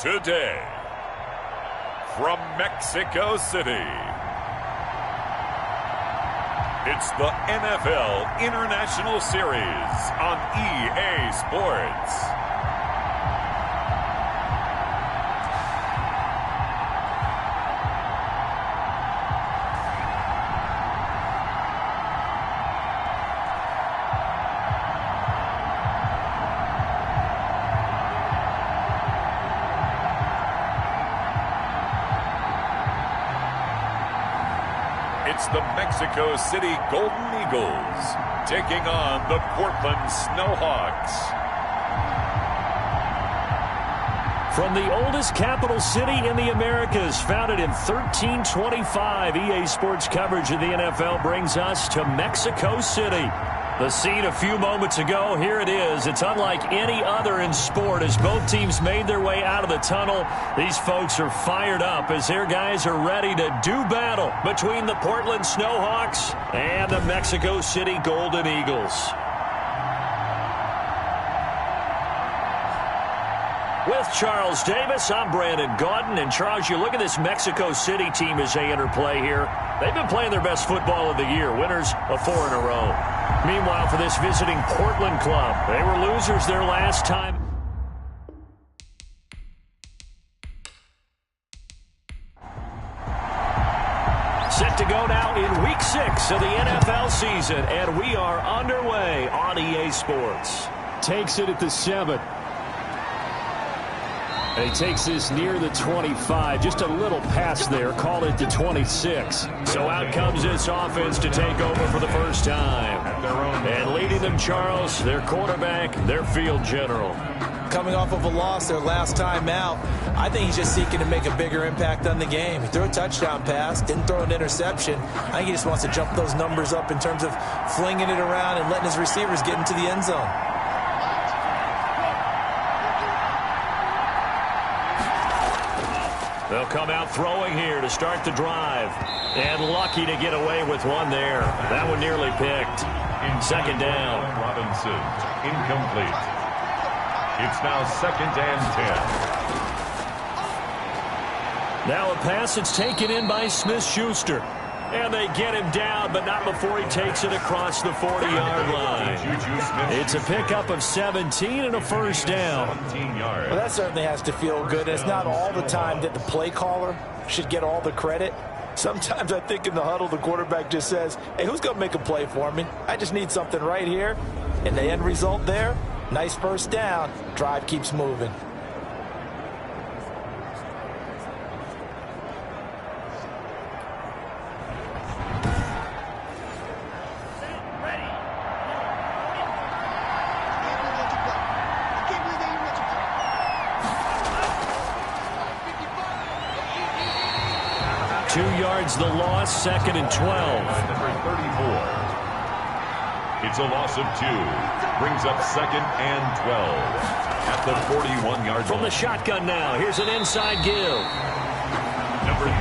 Today, from Mexico City, it's the NFL International Series on EA Sports. It's the Mexico City Golden Eagles taking on the Portland Snowhawks. From the oldest capital city in the Americas, founded in 1325, EA Sports coverage of the NFL brings us to Mexico City. The scene a few moments ago, here it is. It's unlike any other in sport. As both teams made their way out of the tunnel, these folks are fired up as their guys are ready to do battle between the Portland Snowhawks and the Mexico City Golden Eagles. With Charles Davis, I'm Brandon Gaudin. And Charles, you look at this Mexico City team as they interplay here. They've been playing their best football of the year, winners of 4 in a row. Meanwhile, for this visiting Portland club, they were losers their last time. Set to go now in Week 6 of the NFL season, and we are underway on EA Sports. Takes it at the 7. And he takes this near the 25. Just a little pass there. Call it the 26. So out comes this offense to take over for the first time. And leading them, Charles, their quarterback, their field general. Coming off of a loss their last time out, I think he's just seeking to make a bigger impact on the game. He threw a touchdown pass, didn't throw an interception. I think he just wants to jump those numbers up in terms of flinging it around and letting his receivers get into the end zone. They'll come out throwing here to start the drive. And lucky to get away with one there. That one nearly picked. Second down. Robinson, incomplete. It's now 2nd and 10. Now a pass that's taken in by Smith-Schuster. And they get him down, but not before he takes it across the 40-yard line. It's a pickup of 17 and a first down. Well, that certainly has to feel good. It's not all the time that the play caller should get all the credit. Sometimes I think in the huddle, the quarterback just says, hey, who's going to make a play for me? I just need something right here. And the end result there, nice first down. Drive keeps moving. The loss, 2nd and 12. Number 34. It's a loss of 2. Brings up 2nd and 12 at the 41-yard line. From the shotgun now, here's an inside give.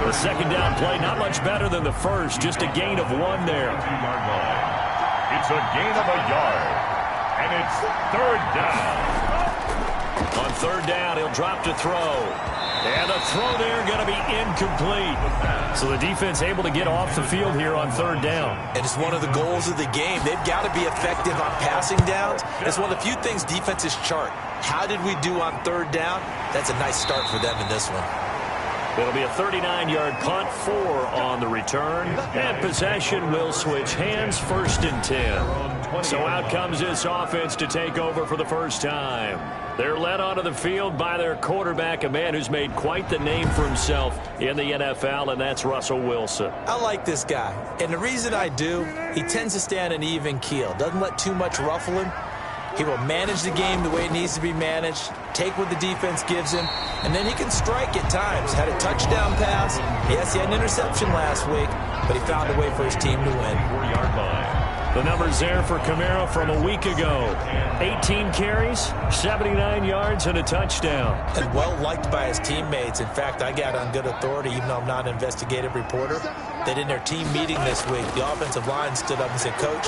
The second down play, not much better than the first, just a gain of 1 there. 2-yard line. It's a gain of a yard, and it's 3rd down. On 3rd down, he'll drop to throw. And the throw there going to be incomplete. So the defense able to get off the field here on 3rd down. And it's one of the goals of the game. They've got to be effective on passing downs. It's one of the few things defenses chart. How did we do on 3rd down? That's a nice start for them in this one. It'll be a 39-yard punt, 4 on the return. And possession will switch hands, 1st and 10. So out comes this offense to take over for the first time. They're led onto the field by their quarterback, a man who's made quite the name for himself in the NFL, and that's Russell Wilson. I like this guy, and the reason I do, he tends to stay on an even keel. Doesn't let too much ruffle him. He will manage the game the way it needs to be managed, take what the defense gives him, and then he can strike at times. Had a touchdown pass. Yes, he had an interception last week, but he found a way for his team to win. 4-yard line. The numbers there for Kamara from a week ago. 18 carries, 79 yards, and a touchdown. And well-liked by his teammates. In fact, I got on good authority, even though I'm not an investigative reporter, that in their team meeting this week, the offensive line stood up and said, Coach,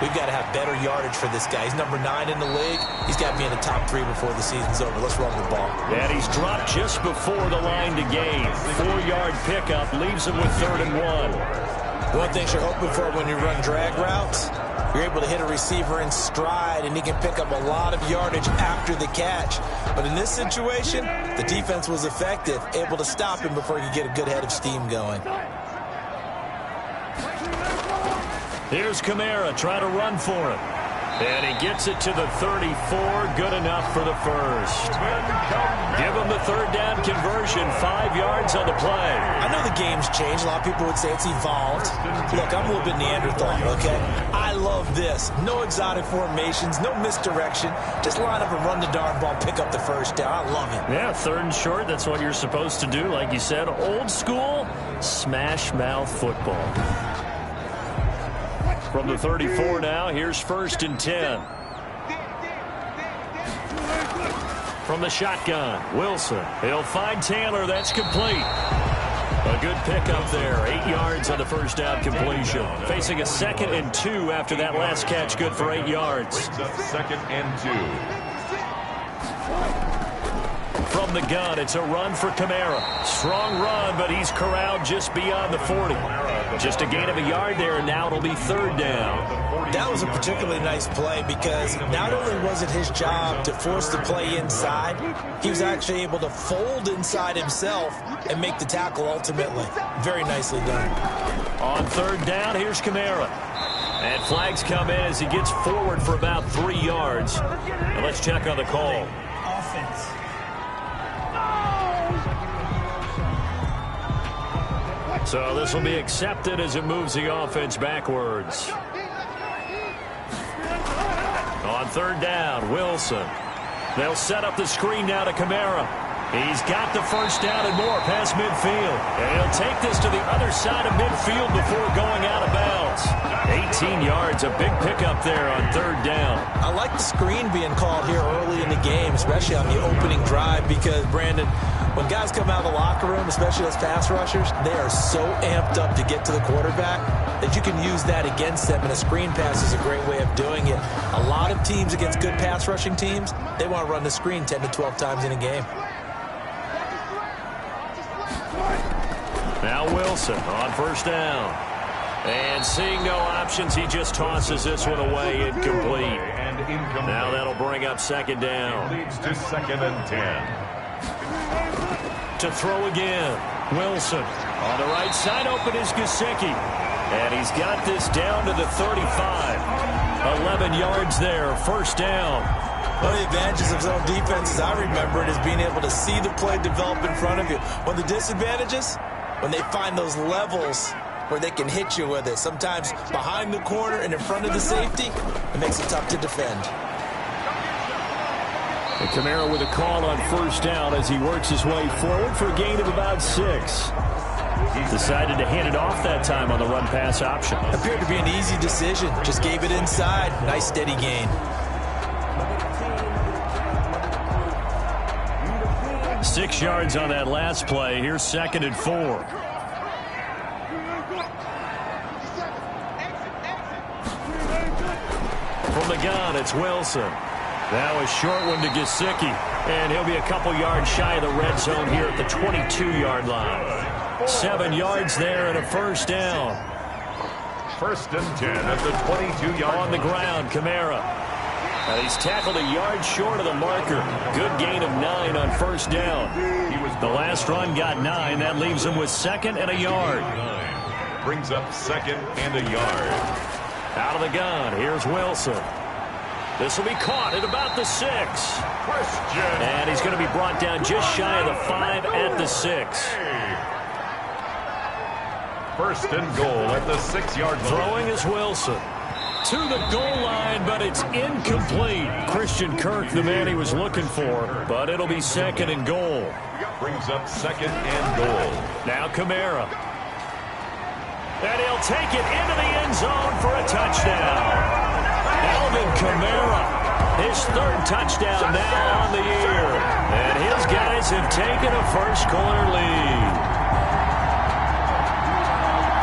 we've got to have better yardage for this guy. He's number 9 in the league. He's got to be in the top 3 before the season's over. Let's run the ball. And he's dropped just before the line to gain. 4-yard pickup leaves him with 3rd and 1. One thing you're hoping for when you run drag routes, you're able to hit a receiver in stride, and he can pick up a lot of yardage after the catch. But in this situation, the defense was effective, able to stop him before he could get a good head of steam going. Here's Kamara trying to run for him. And he gets it to the 34. Good enough for the first. Give him the 3rd down conversion. 5 yards on the play. I know the game's changed. A lot of people would say it's evolved. Look, I'm a little bit Neanderthal, okay? I love this. No exotic formations, no misdirection. Just line up and run the darn ball, pick up the first down. I love it. Yeah, 3rd and short. That's what you're supposed to do. Like you said, old school, smash mouth football. From the 34 now, here's 1st and 10. From the shotgun, Wilson. He'll find Taylor. That's complete. A good pickup there. 8 yards on the first down completion. Facing a 2nd and 2 after that last catch. Good for 8 yards. Brings up 2nd and 2. From the gun, it's a run for Kamara. Strong run, but he's corralled just beyond the 40. Just a gain of a yard there, and now it'll be 3rd down. That was a particularly nice play because not only was it his job to force the play inside, he was actually able to fold inside himself and make the tackle ultimately. Very nicely done. On 3rd down, here's Kamara. And flags come in as he gets forward for about 3 yards. And let's check on the call. Offense. So this will be accepted as it moves the offense backwards. On 3rd down, Wilson. They'll set up the screen now to Kamara. He's got the first down and more past midfield. And he'll take this to the other side of midfield before going out of bounds. 18 yards, a big pickup there on 3rd down. I like the screen being called here early in the game, especially on the opening drive, because, Brandon, when guys come out of the locker room, especially as pass rushers, they are so amped up to get to the quarterback that you can use that against them, and a screen pass is a great way of doing it. A lot of teams against good pass rushing teams, they want to run the screen 10 to 12 times in a game. Now Wilson on 1st down. And seeing no options, he just tosses this one away, incomplete. Now that'll bring up 2nd down. Leads to 2nd and 10. To throw again, Wilson. On the right side, open is Gesicki. And he's got this down to the 35. 11 yards there, 1st down. One of the advantages of zone defense, as I remember it, is being able to see the play develop in front of you. One of the disadvantages, when they find those levels where they can hit you with it. Sometimes behind the corner and in front of the safety, it makes it tough to defend. And Kamara with a call on 1st down as he works his way forward for a gain of about 6. Decided to hand it off that time on the run-pass option. Appeared to be an easy decision. Just gave it inside. Nice steady gain. 6 yards on that last play. Here's 2nd and 4. From the gun, it's Wilson. Now a short one to Gesicki. And he'll be a couple yards shy of the red zone here at the 22-yard line. 7 yards there and a 1st down. 1st and 10 at the 22-yard line. On the ground, Kamara. And he's tackled a yard short of the marker. Good gain of 9 on 1st down. The last run got 9. That leaves him with 2nd and a yard. Brings up 2nd and a yard. Out of the gun, here's Wilson. This will be caught at about the 6. And he's going to be brought down just shy of the 5 at the 6. 1st and goal at the 6-yard line. Throwing is Wilson. To the goal line, but it's incomplete. Christian Kirk, the man he was looking for, but it'll be 2nd and goal. Brings up 2nd and goal. Now Kamara. And he'll take it into the end zone for a touchdown. Alvin Kamara, his third touchdown now on the year. And his guys have taken a first-quarter lead.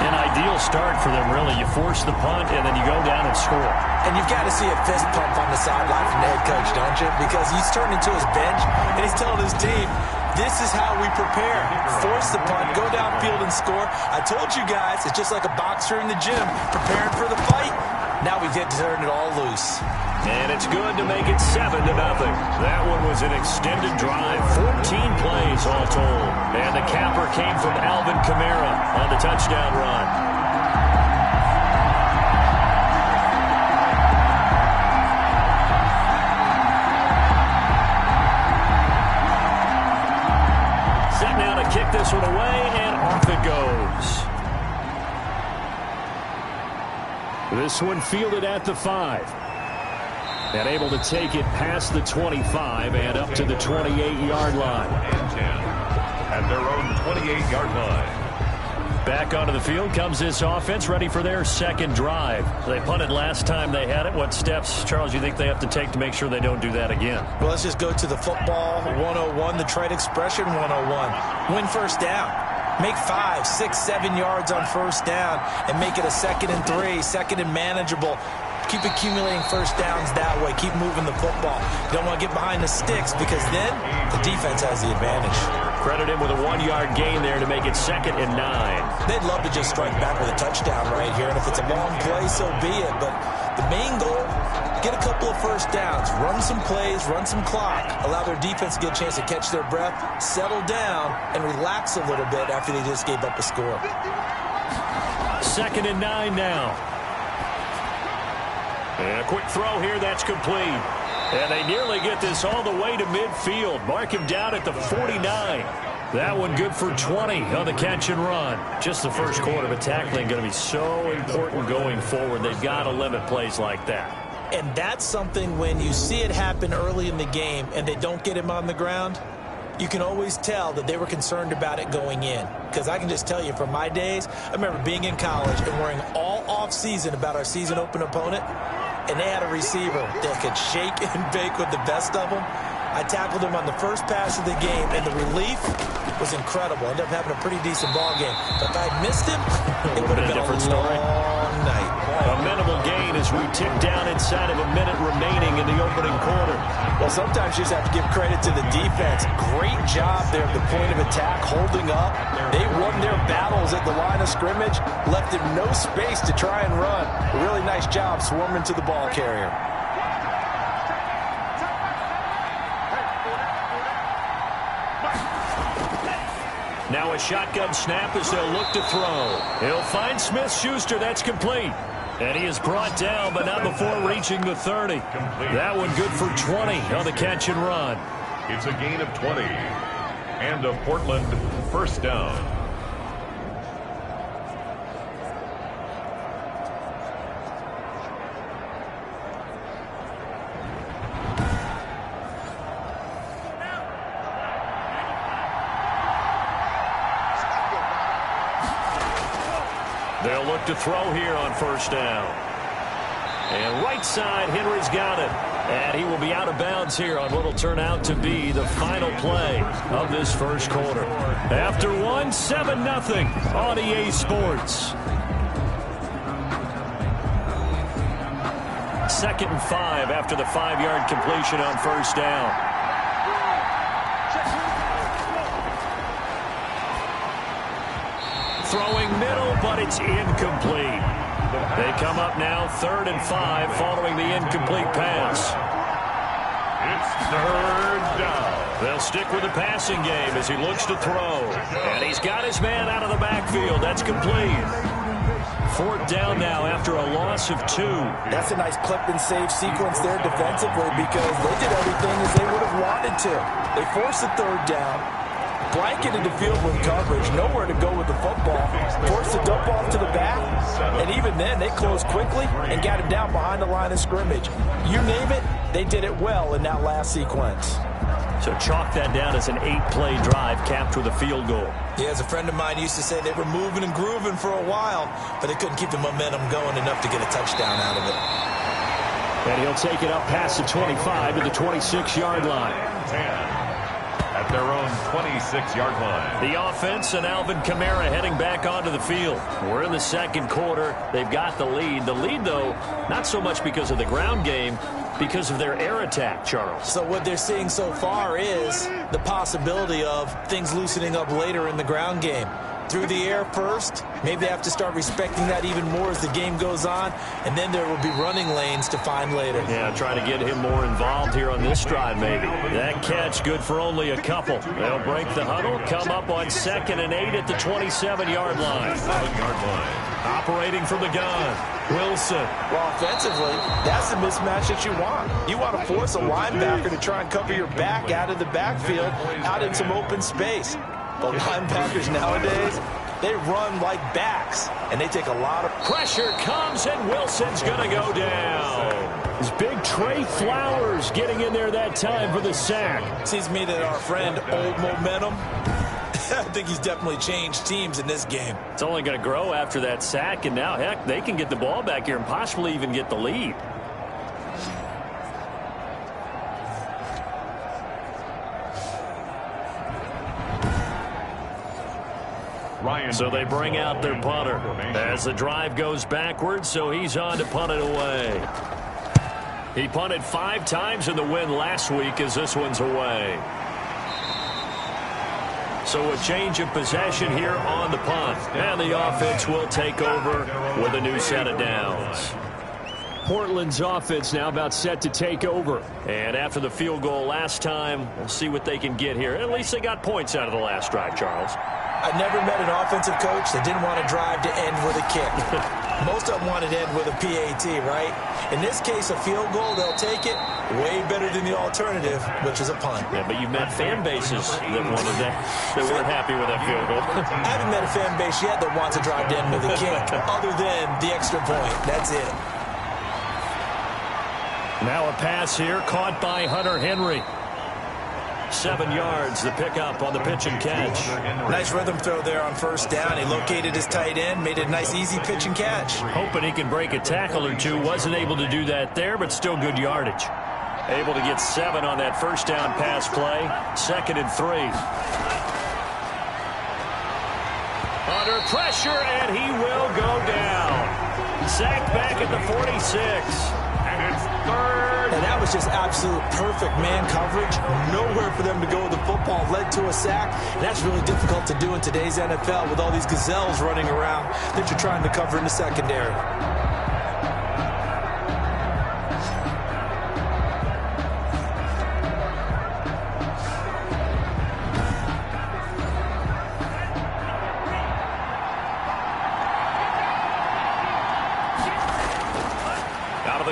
An ideal start for them, really. You force the punt, and then you go down and score. And you've got to see a fist pump on the sideline from the head coach, don't you? Because he's turned into his bench, and he's telling his team, this is how we prepare. Force the punt, go downfield and score. I told you guys, it's just like a boxer in the gym, preparing for the fight. Now we get to turn it all loose. And it's good to make it 7-0. That one was an extended drive, 14 plays all told. And the capper came from Alvin Kamara on the touchdown run. Set now to kick this one away, and off it goes. This one fielded at the 5. And able to take it past the 25 and up to the 28-yard line. At their own 28-yard line. Back onto the field comes this offense, ready for their second drive. They punted last time they had it. What steps, Charles, you think they have to take to make sure they don't do that again? Well, let's just go to the football 101, the trade expression 101. Win first down. Make 5, 6, 7 yards on first down and make it a 2nd and 3, 2nd and manageable. Keep accumulating first downs that way. Keep moving the football. You don't want to get behind the sticks because then the defense has the advantage. Credit him with a 1-yard gain there to make it 2nd and 9. They'd love to just strike back with a touchdown right here, and if it's a long play, so be it. But the main goal, get a couple of first downs, run some plays, run some clock, allow their defense to get a chance to catch their breath, settle down, and relax a little bit after they just gave up a score. 2nd and 9 now. And a quick throw here, that's complete. And they nearly get this all the way to midfield. Mark him down at the 49. That one good for 20 on the catch and run. Just the first quarter, but tackling going to be so important going forward. They've got to limit plays like that. And that's something when you see it happen early in the game and they don't get him on the ground, you can always tell that they were concerned about it going in. Because I can just tell you from my days, I remember being in college and worrying all off-season about our season open opponent, and they had a receiver that could shake and bake with the best of them. I tackled him on the first pass of the game, and the relief was incredible. Ended up having a pretty decent ball game. But if I'd missed him, it would have been a long night. A minimal gain as we tick down inside of a minute remaining in the opening quarter. Well, sometimes you just have to give credit to the defense. Great job there at the point of attack, holding up. They won their battles at the line of scrimmage, left him no space to try and run. A really nice job swarming to the ball carrier. Now a shotgun snap as they'll look to throw. He'll find Smith-Schuster. That's complete. And he is brought down, but not before reaching the 30. That one good for 20 on the catch and run. It's a gain of 20. And a Portland first down. They'll look to throw here on first down. And right side, Henry's got it. And he will be out of bounds here on what will turn out to be the final play of this first quarter. After one, 7-0 on EA Sports. 2nd and 5 after the 5-yard completion on first down. Throwing middle, but it's incomplete. They come up now 3rd and 5 following the incomplete pass. It's 3rd down. They'll stick with the passing game as he looks to throw. And he's got his man out of the backfield. That's complete. 4th down now after a loss of 2. That's a nice clip and save sequence there defensively because they did everything as they would have wanted to. They forced the 3rd down. Blanketed the field with coverage, nowhere to go with the football, forced the dump off to the back, and even then they closed quickly and got him down behind the line of scrimmage. You name it, They did it well in that last sequence. So chalk that down as an 8-play drive capped with a field goal. Yeah, as a friend of mine used to say, they were moving and grooving for a while, but they couldn't keep the momentum going enough to get a touchdown out of it. And he'll take it up past the 25 to the 26-yard line. 10 at their own 26-yard line. The offense and Alvin Kamara heading back onto the field. We're in the second quarter. They've got the lead. The lead, though, not so much because of the ground game, because of their air attack, Charles. So what they're seeing so far is the possibility of things loosening up later in the ground game. Through the air first, maybe they have to start respecting that even more as the game goes on, and then there will be running lanes to find later. Yeah, try to get him more involved here on this drive, maybe. That catch good for only a couple. They'll break the huddle, come up on 2nd and 8 at the 27-yard line. 7-yard line. Operating from the gun, Wilson. Well, offensively, that's the mismatch that you want. You want to force a linebacker to try and cover your back out of the backfield, out in some open space. But linebackers nowadays, they run like backs, and they take a lot of pressure. Comes, and Wilson's going to go down. It's big Trey Flowers getting in there that time for the sack. Seems to me that our friend Old Momentum, I think he's definitely changed teams in this game. It's only going to grow after that sack, and now, heck, they can get the ball back here and possibly even get the lead. So they bring out their punter as the drive goes backwards, so he's on to punt it away. He punted 5 times in the win last week as this one's away. So a change of possession here on the punt, and the offense will take over with a new set of downs. Portland's offense now about set to take over. And after the field goal last time, we'll see what they can get here. At least they got points out of the last drive, Charles. I've never met an offensive coach that didn't want to drive to end with a kick. Most of them wanted to end with a PAT, right? In this case, a field goal, they'll take it. Way better than the alternative, which is a punt. Yeah, but you've met fan bases that wanted that, that weren't happy with that field goal. I haven't met a fan base yet that wants to drive to end with a kick, other than the extra point. That's it. Now a pass here, caught by Hunter Henry. 7 yards, the pickup on the pitch and catch. Nice rhythm throw there on first down. He located his tight end, made it a nice, easy pitch and catch. Hoping he can break a tackle or two. Wasn't able to do that there, but still good yardage. Able to get 7 on that first down pass play. 2nd and 3. Under pressure, and he will go down. Sacked back at the 46. And it's 3rd. And that was just absolute perfect man coverage. Nowhere for them to go with the football. Led to a sack. And that's really difficult to do in today's NFL with all these gazelles running around that you're trying to cover in the secondary.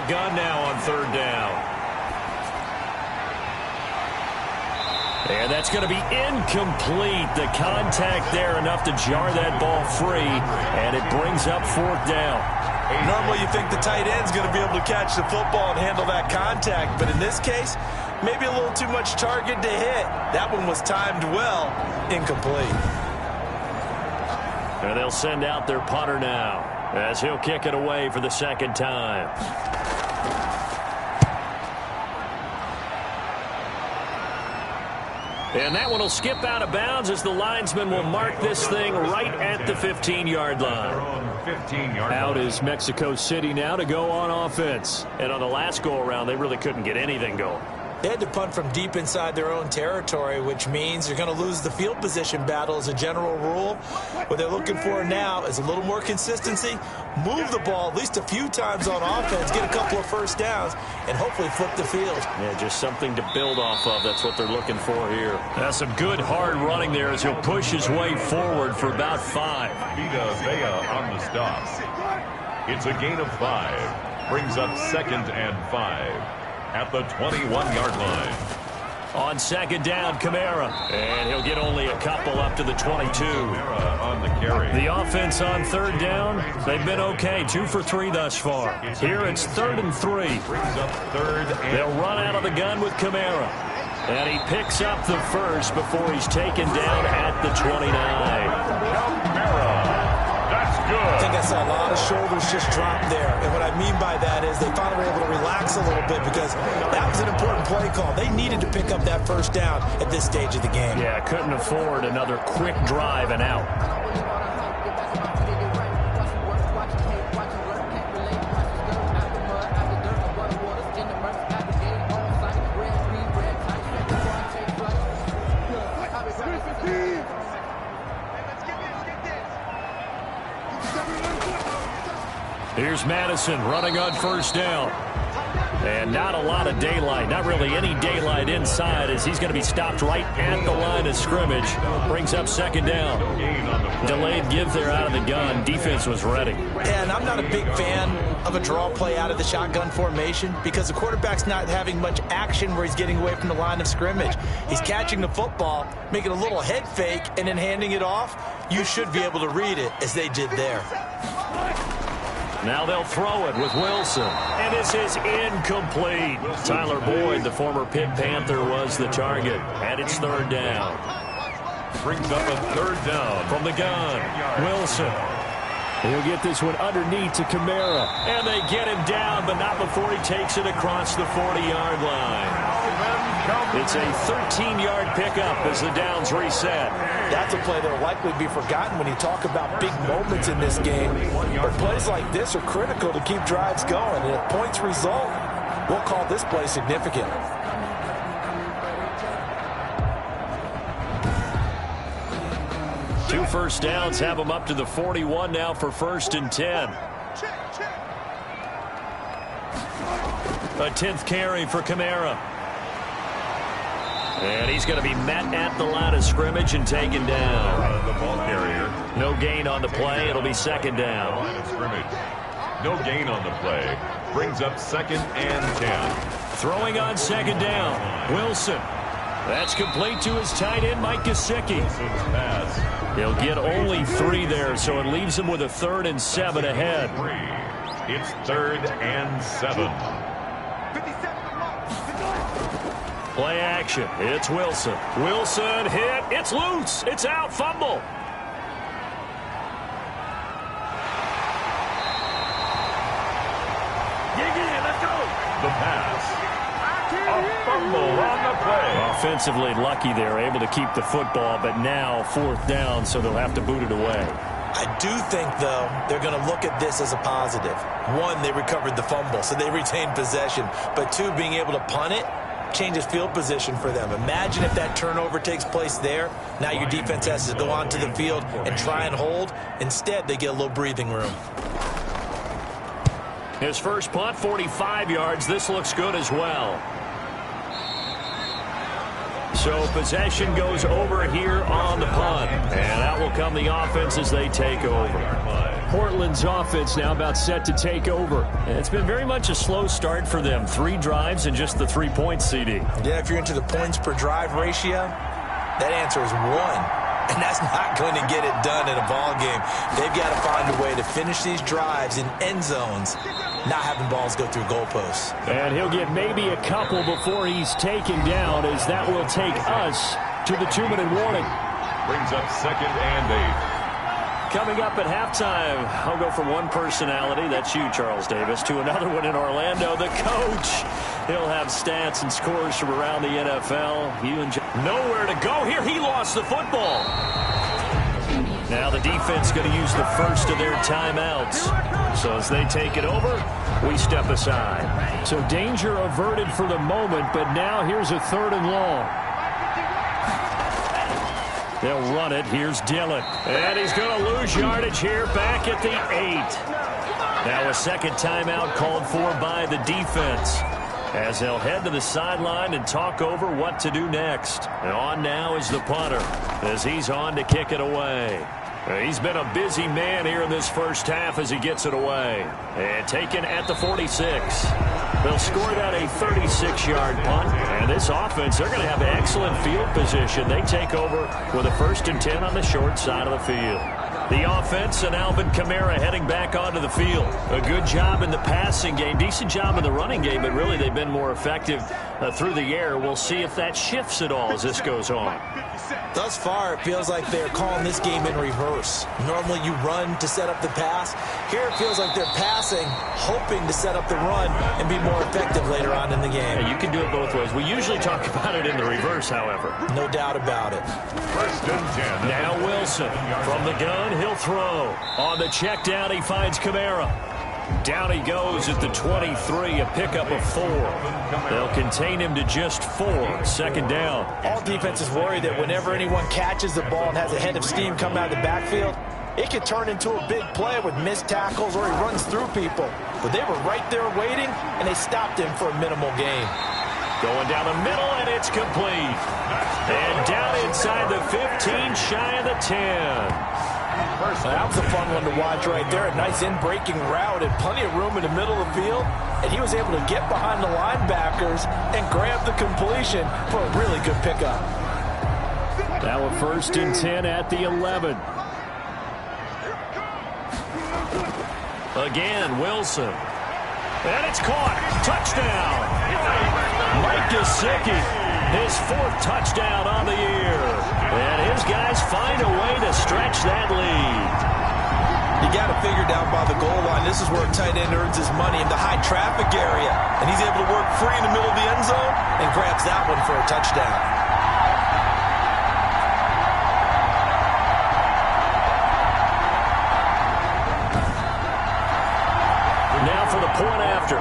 Gun now on 3rd down. And that's going to be incomplete. The contact there enough to jar that ball free, and it brings up 4th down. Normally you think the tight end's going to be able to catch the football and handle that contact, but in this case, maybe a little too much target to hit. That one was timed well. Incomplete. And they'll send out their punter now as he'll kick it away for the 2nd time. And that one will skip out of bounds as the linesman will mark this thing right at the 15-yard line. Out is Mexico City now to go on offense. And on the last go-around, they really couldn't get anything going. They had to punt from deep inside their own territory, which means they're going to lose the field position battle as a general rule. What they're looking for now is a little more consistency, move the ball at least a few times on offense, get a couple of first downs, and hopefully flip the field. Yeah, just something to build off of. That's what they're looking for here. That's some good hard running there as he'll push his way forward for about 5. Vita Vea on the stop. It's a gain of 5. Brings up 2nd and 5. At the 21-yard line. On second down, Kamara. And he'll get only a couple up to the 22. On the carry. The offense on third down, they've been okay. 2 for 3 thus far. Here it's 3rd and 3. Brings up 3rd and They'll run out of the gun with Kamara. And he picks up the first before he's taken down at the 29. Kamara. That's good. I think I saw a lot of shoulders just drop there. And what I mean by that is they finally were able to relax a little bit because that was an important play call. They needed to pick up that first down at this stage of the game. Yeah, couldn't afford another quick drive and out. Here's Madison running on first down. And not a lot of daylight, not really any daylight inside as he's going to be stopped right at the line of scrimmage. Brings up second down. Delayed give there out of the gun. Defense was ready. And I'm not a big fan of a draw play out of the shotgun formation because the quarterback's not having much action where he's getting away from the line of scrimmage. He's catching the football, making a little head fake, and then handing it off. You should be able to read it as they did there. Now they'll throw it with Wilson. And this is incomplete. Tyler Boyd, the former Pitt Panther, was the target. And it's 3rd down. Brings up a 3rd down. From the gun, Wilson. He'll get this one underneath to Kamara. And they get him down, but not before he takes it across the 40-yard line. It's a 13-yard pickup as the downs reset. That's a play that will likely be forgotten when you talk about big moments in this game. But plays like this are critical to keep drives going. And if points result, we'll call this play significant. Two first downs have them up to the 41 now for 1st and 10. A 10th carry for Kamara. And he's going to be met at the line of scrimmage and taken down. The ball carrier. No gain on the play. It'll be 2nd down. Line of scrimmage. No gain on the play. Brings up 2nd and 10. Throwing on 2nd down. Wilson. That's complete to his tight end, Mike Gesicki. Pass. He'll get only 3 there, so it leaves him with a 3rd and 7 ahead. It's 3rd and 7. Play action. It's Wilson. Wilson hit. It's loose. It's out. Fumble. Let's go. The pass. A fumble on the play. Offensively lucky they're able to keep the football, but now 4th down, so they'll have to boot it away. I do think, though, they're going to look at this as a positive. 1, they recovered the fumble, so they retained possession. But 2, being able to punt it changes field position for them. Imagine if that turnover takes place there. Now your defense has to go onto the field and try and hold. Instead, they get a little breathing room. His first punt, 45 yards. This looks good as well. So possession goes over here on the punt. And out will come the offense as they take over. Portland's offense now about set to take over. And it's been very much a slow start for them. 3 drives and just the 3 points, CD. Yeah, if you're into the points per drive ratio, that answer is 1. And that's not going to get it done in a ball game. They've got to find a way to finish these drives in end zones, not having balls go through goalposts. And he'll get maybe a couple before he's taken down, as that will take us to the 2-minute warning. Brings up 2nd and 8. Coming up at halftime, I'll go from one personality, that's you, Charles Davis, to another one in Orlando, the coach. He'll have stats and scores from around the NFL. Nowhere to go here. He lost the football. Now the defense going to use the first of their timeouts. So as they take it over, we step aside. So danger averted for the moment, but now here's a 3rd and long. They'll run it. Here's Dillon. And he's going to lose yardage here back at the 8. Now a 2nd timeout called for by the defense, as they'll head to the sideline and talk over what to do next. And on now is the punter, as he's on to kick it away. He's been a busy man here in this first half as he gets it away. And taken at the 46. They'll score that a 36-yard punt. And this offense, they're going to have excellent field position. They take over with a 1st and 10 on the short side of the field. The offense and Alvin Kamara heading back onto the field. A good job in the passing game. Decent job in the running game, but really they've been more effective through the air. We'll see if that shifts at all as this goes on. Thus far, it feels like they're calling this game in reverse. Normally you run to set up the pass. Here it feels like they're passing, hoping to set up the run and be more effective later on in the game. Yeah, you can do it both ways. We usually talk about it in the reverse, however. No doubt about it. 1st and 10. Now Wilson from the gun. He'll throw. On the check down, he finds Kamara. Down he goes at the 23, a pickup of 4. They'll contain him to just 4. 2nd down. All defenses worry that whenever anyone catches the ball and has a head of steam come out of the backfield, it could turn into a big play with missed tackles or he runs through people. But they were right there waiting, and they stopped him for a minimal gain. Going down the middle, and it's complete. And down inside the 15, shy of the 10. That was a fun one to watch right there. A nice in-breaking route and plenty of room in the middle of the field. And he was able to get behind the linebackers and grab the completion for a really good pickup. Now a 1st and 10 at the 11. Again, Wilson. And it's caught. Touchdown. Mike Gesicki, his 4th touchdown on the year. And his guys find a way to stretch that lead. You got to figure down by the goal line. This is where a tight end earns his money in the high traffic area. And he's able to work free in the middle of the end zone and grabs that one for a touchdown. Now for the point after.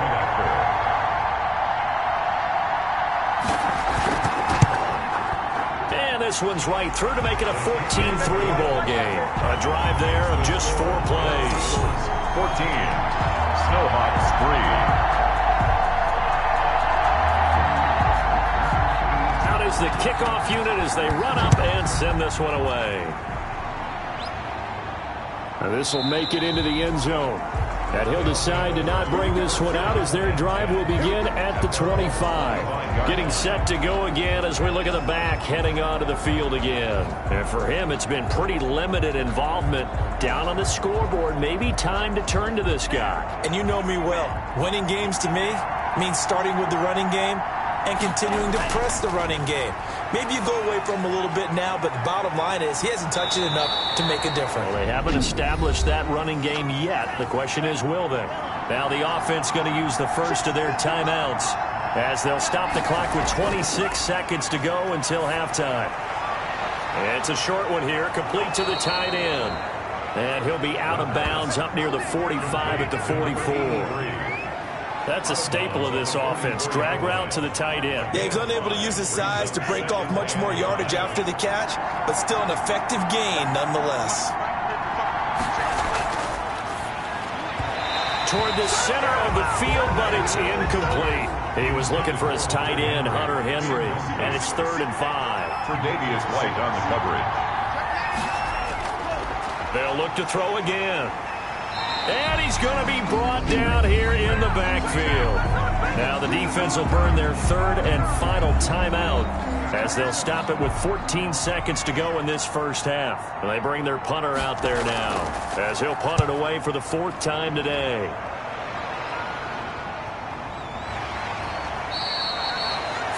This one's right through to make it a 14-3 ball game. A drive there of just 4 plays. 14. Snowhawks 3. Out is the kickoff unit as they run up and send this one away. And this will make it into the end zone. And he'll decide to not bring this one out as their drive will begin at the 25. Getting set to go again as we look at the back heading onto the field again. And for him, it's been pretty limited involvement down on the scoreboard. Maybe time to turn to this guy. And you know me well. Winning games to me means starting with the running game and continuing to press the running game. Maybe you go away from him a little bit now, but the bottom line is he hasn't touched it enough to make a difference. Well, they haven't established that running game yet. The question is, will they? Now the offense going to use the first of their timeouts as they'll stop the clock with 26 seconds to go until halftime. And it's a short one here, complete to the tight end. And he'll be out of bounds up near the 45 at the 44. That's a staple of this offense. Drag route to the tight end. Yeah, he's unable to use his size to break off much more yardage after the catch, but still an effective gain nonetheless. Toward the center of the field, but it's incomplete. He was looking for his tight end, Hunter Henry, and it's 3rd and 5. Tre'Davious White on the coverage. They'll look to throw again. And he's going to be brought down here in the backfield. Now the defense will burn their 3rd and final timeout as they'll stop it with 14 seconds to go in this first half. And they bring their punter out there now as he'll punt it away for the 4th time today.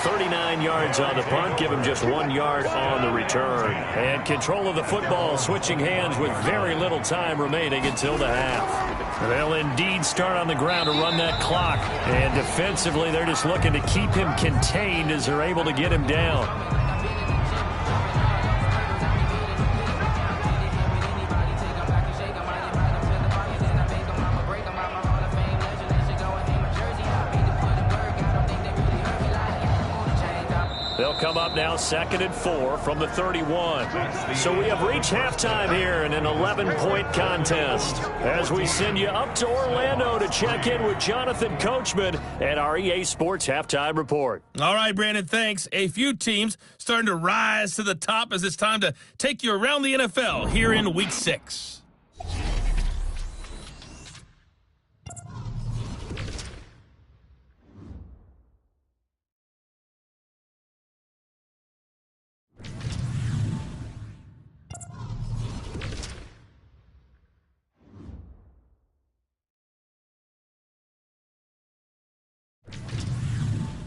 39 yards on the punt, give him just 1 yard on the return. And control of the football switching hands with very little time remaining until the half. They'll indeed start on the ground to run that clock. And defensively, they're just looking to keep him contained as they're able to get him down. They'll come up now 2nd and 4 from the 31. So we have reached halftime here in an 11-point contest as we send you up to Orlando to check in with Jonathan Coachman and our EA Sports Halftime Report. All right, Brandon, thanks. A few teams starting to rise to the top as it's time to take you around the NFL here in Week 6.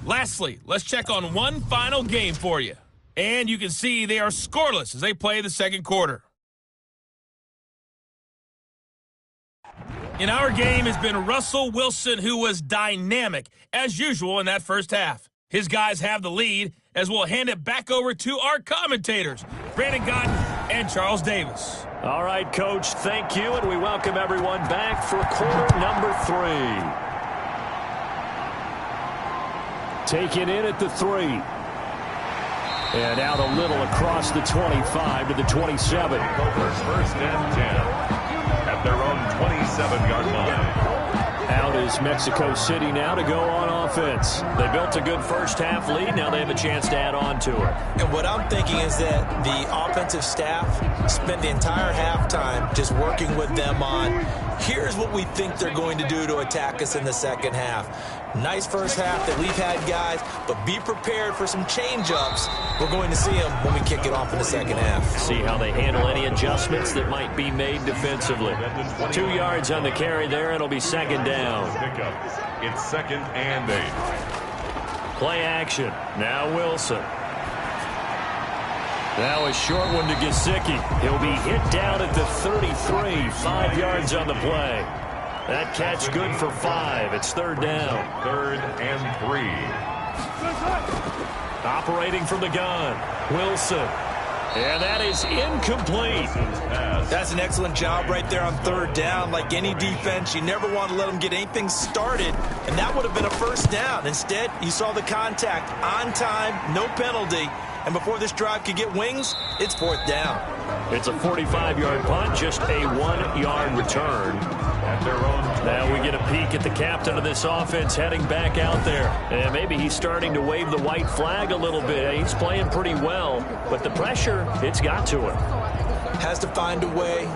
Lastly, let's check on one final game for you. And you can see they are scoreless as they play the second quarter. In our game has been Russell Wilson, who was dynamic, as usual, in that first half. His guys have the lead, as we'll hand it back over to our commentators, Brandon Gotton and Charles Davis. All right, Coach, thank you, and we welcome everyone back for quarter number 3. Taken in at the 3. And out a little across the 25 to the 27. Gophers first and 10 at their own 27-yard line. Out is Mexico City now to go on offense. They built a good first half lead. Now they have a chance to add on to it. And what I'm thinking is that the offensive staff spent the entire halftime just working with them on, here's what we think they're going to do to attack us in the second half. Nice first half that we've had, guys, but be prepared for some change-ups. We're going to see them when we kick it off in the second half. See how they handle any adjustments that might be made defensively. 2 yards on the carry there. It'll be second down. It's second and 8. Play action. Now Wilson. Now a short one to Gesicki. He'll be hit down at the 33. 5 yards on the play. That catch good for 5. It's third down. Third and 3. Operating from the gun. Wilson. And that is incomplete. That's an excellent job right there on third down. Like any defense, you never want to let them get anything started, and that would have been a first down. Instead, you saw the contact on time, no penalty, and before this drive could get wings, it's fourth down. It's a 45-yard punt, just a 1-yard return. Now we get a peek at the captain of this offense heading back out there. And maybe he's starting to wave the white flag a little bit. He's playing pretty well, but the pressure, it's got to him. Has to find a way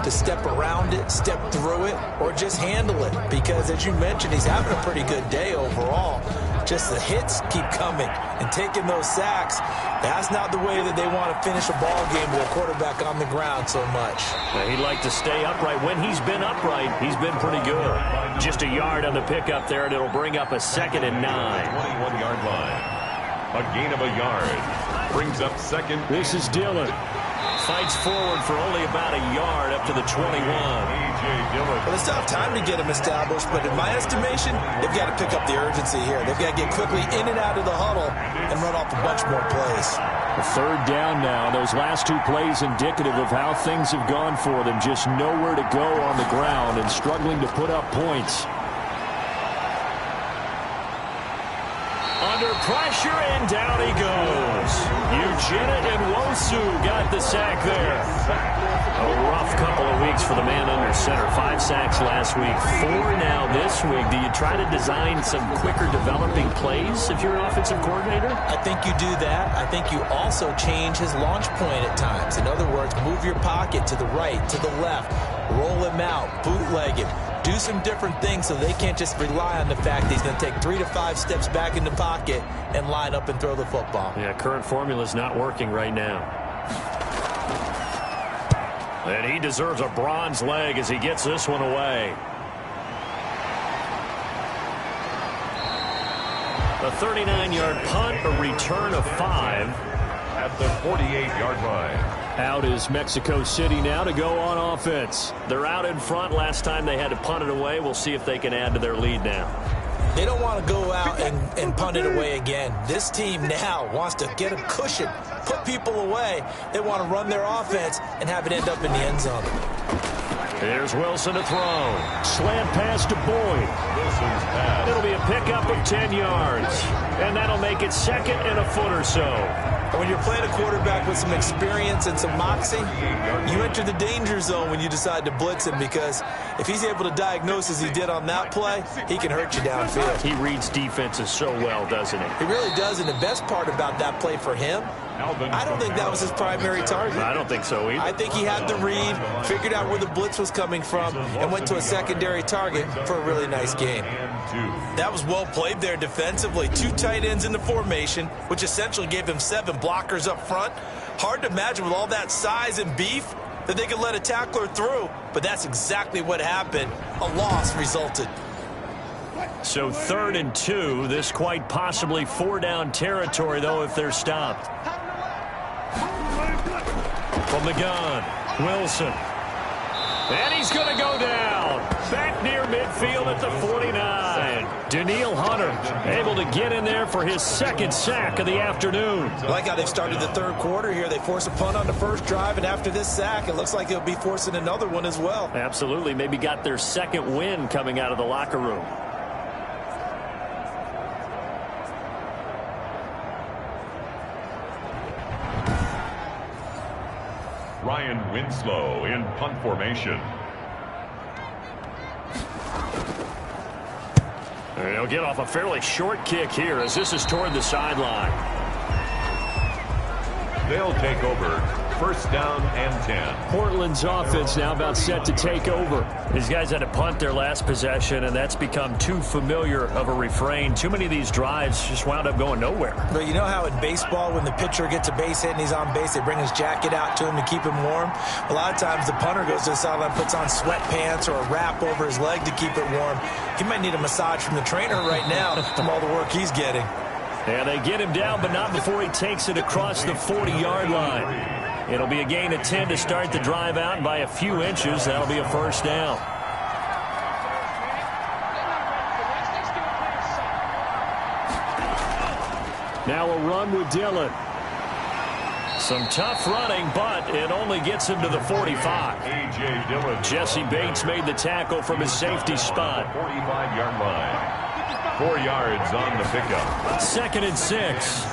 to step around it, step through it, or just handle it. Because as you mentioned, he's having a pretty good day overall. Just the hits keep coming and taking those sacks. That's not the way that they want to finish a ball game with a quarterback on the ground so much. He'd like to stay upright. When he's been upright, he's been pretty good. Just a yard on the pickup there, and it'll bring up a second and 9. 21-yard line. A gain of a yard. Brings up second. This is Dillon. Fights forward for only about a yard up to the 21. Well, it's not time to get them established, but in my estimation, they've got to pick up the urgency here. They've got to get quickly in and out of the huddle and run off a bunch more plays. A third down now. Those last 2 plays indicative of how things have gone for them. Just nowhere to go on the ground and struggling to put up points. Under pressure, and down he goes. Ugetta and Wosu got the sack there. A rough couple of weeks for the man under center. 5 sacks last week, 4 now this week. Do you try to design some quicker developing plays if you're an offensive coordinator? I think you do that. I think you also change his launch point at times. In other words, move your pocket to the right, to the left, roll him out, bootleg him. Do some different things so they can't just rely on the fact that he's going to take 3 to 5 steps back in the pocket and line up and throw the football. Yeah, current formula is not working right now. And he deserves a bronze leg as he gets this one away. A 39-yard punt, a return of 5. At the 48-yard line. Out is Mexico City now to go on offense. They're out in front. Last time they had to punt it away. We'll see if they can add to their lead now. They don't want to go out and punt it away again. This team now wants to get a cushion, put people away. They want to run their offense and have it end up in the end zone. Here's Wilson to throw. Slant pass to Boyd. Wilson's pass. It'll be a pickup of 10 yards. And that'll make it second and a foot or so. When you're playing a quarterback with some experience and some moxie, you enter the danger zone when you decide to blitz him, because if he's able to diagnose as he did on that play, he can hurt you downfield. He reads defenses so well, doesn't he? He really does, and the best part about that play for him, I don't think that was his primary target. I don't think so either. I think he had the read, figured out where the blitz was coming from, and went to a secondary target for a really nice game. That was well played there defensively. 2 tight ends in the formation, which essentially gave them 7 blockers up front. Hard to imagine with all that size and beef that they could let a tackler through, but that's exactly what happened. A loss resulted. So 3rd and 2. This quite possibly 4-down territory, though, if they're stopped. From the gun, Wilson. And he's going to go down. Back near midfield at the 49. Daniil Hunter able to get in there for his 2nd sack of the afternoon. I like how they've started the 3rd quarter here. They force a punt on the first drive, and after this sack, it looks like they'll be forcing another one as well. Absolutely. Maybe got their 2nd win coming out of the locker room. Ryan Winslow in punt formation. They'll get off a fairly short kick here as this is toward the sideline. They'll take over. 1st down and 10. Portland's offense now about set to take over. These guys had to punt their last possession, and that's become too familiar of a refrain. Too many of these drives just wound up going nowhere. But you know how in baseball, when the pitcher gets a base hit and he's on base, they bring his jacket out to him to keep him warm? A lot of times the punter goes to the sideline, puts on sweatpants or a wrap over his leg to keep it warm. He might need a massage from the trainer right now from all the work he's getting. And they get him down, but not before he takes it across the 40-yard line. It'll be a gain of 10 to start the drive out, and by a few inches, that'll be a 1st down. Now a run with Dillon. Some tough running, but it only gets him to the 45. A.J. Dillon. Jesse Bates made the tackle from his safety spot. 45-yard line. 4 yards on the pickup. 2nd and 6.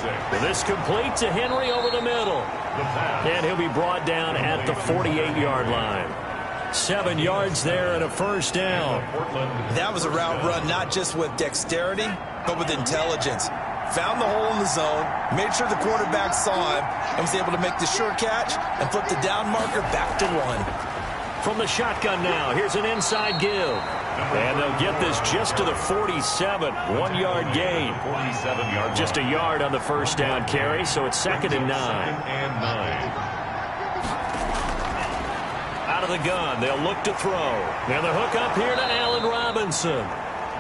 This complete to Henry over the middle. And he'll be brought down at the 48-yard line. 7 yards there and a 1st down. That was a route run not just with dexterity, but with intelligence. Found the hole in the zone, made sure the quarterback saw him, and was able to make the sure catch and flip the down marker back to 1. From the shotgun now, here's an inside give. And they'll get this just to the 47. 1-yard gain. 47-yard. Just a yard on the 1st down carry, so it's 2nd and 9. Out of the gun, they'll look to throw. And the hook up here to Allen Robinson.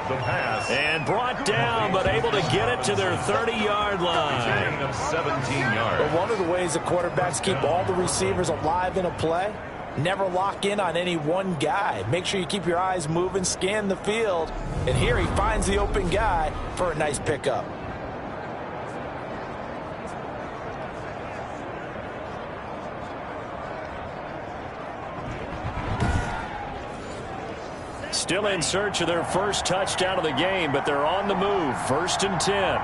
The pass. And brought down, but able to get it to their 30-yard line. Gain of 17 yards. But one of the ways the quarterbacks keep all the receivers alive in a play, never lock in on any one guy. Make sure you keep your eyes moving, scan the field. And here he finds the open guy for a nice pickup. Still in search of their 1st touchdown of the game, but they're on the move. 1st and 10.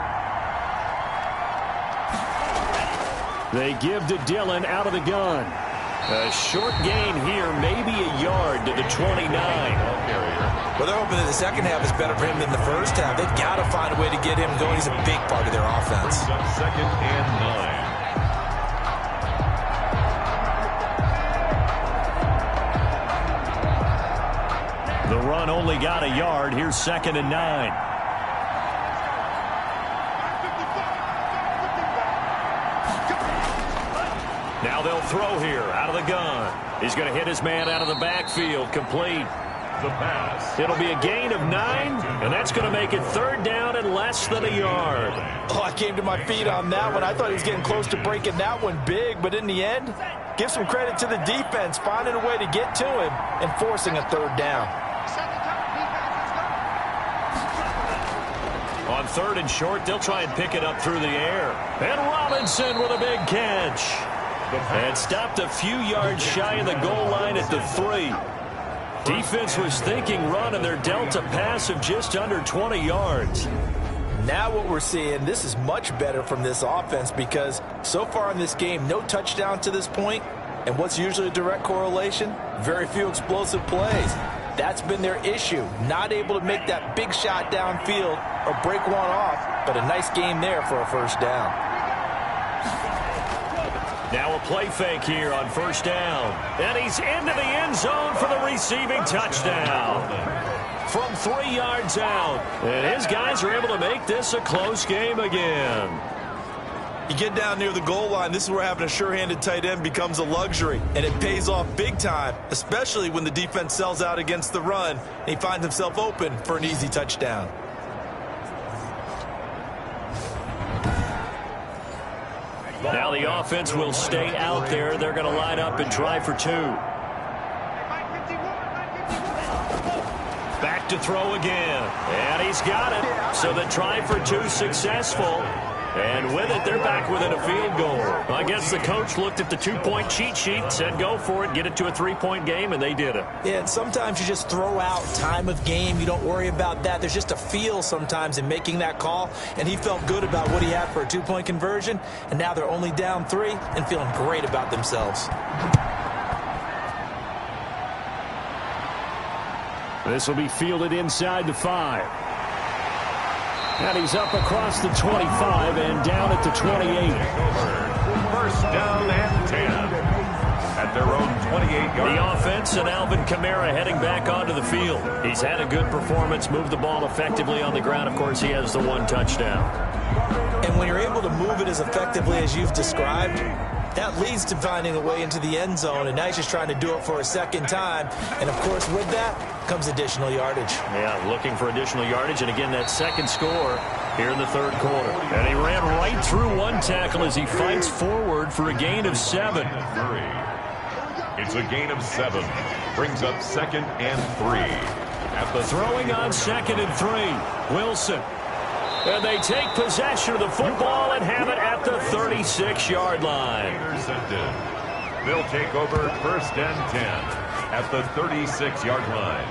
They give to Dillon out of the gun. A short gain here, maybe a yard to the 29. Well, they're hoping that the second half is better for him than the first half. They've got to find a way to get him going. He's a big part of their offense. 2nd and 9. The run only got a yard. Here's 2nd and 9. Now they'll throw here out of the gun. He's going to hit his man out of the backfield. Complete. The pass. It'll be a gain of 9, and that's going to make it 3rd down and less than a yard. Oh, I came to my feet on that one. I thought he was getting close to breaking that one big, but in the end, give some credit to the defense, finding a way to get to him and forcing a 3rd down. On 3rd and short, they'll try and pick it up through the air. And Robinson with a big catch. And stopped a few yards shy of the goal line at the 3. Defense was thinking run, and they're dealt a pass of just under 20 yards. Now what we're seeing, this is much better from this offense because so far in this game, no touchdown to this point. And what's usually a direct correlation? Very few explosive plays. That's been their issue. Not able to make that big shot downfield or break one off, but a nice game there for a 1st down. Now a play fake here on 1st down. And he's into the end zone for the receiving touchdown. From 3 yards out. And his guys are able to make this a close game again. You get down near the goal line, this is where having a sure-handed tight end becomes a luxury, and it pays off big time, especially when the defense sells out against the run, and he finds himself open for an easy touchdown. Now the offense will stay out there. They're going to line up and try for 2. Back to throw again. And he's got it. So the try for 2 successful. And with it, they're back within a field goal. I guess the coach looked at the 2-point cheat sheet, said go for it, get it to a 3-point game, and they did it. Yeah, and sometimes you just throw out time of game. You don't worry about that. There's just a feel sometimes in making that call, and he felt good about what he had for a 2-point conversion, and now they're only down 3 and feeling great about themselves. This will be fielded inside the 5. And he's up across the 25 and down at the 28. First down and 10 at their own 28-yard. The offense and Alvin Kamara heading back onto the field. He's had a good performance, moved the ball effectively on the ground. Of course, he has the 1 touchdown. And when you're able to move it as effectively as you've described, that leads to finding a way into the end zone, and now he's just trying to do it for a second time. And, of course, with that comes additional yardage. Yeah, looking for additional yardage, and again, that second score here in the third quarter. And he ran right through 1 tackle as he fights forward for a gain of 7. It's a gain of 7. Brings up 2nd and 3. At the throwing on 2nd and 3. Wilson. And they take possession of the football and have it at the 36-yard line. Intercepted. They'll take over 1st and 10 at the 36-yard line.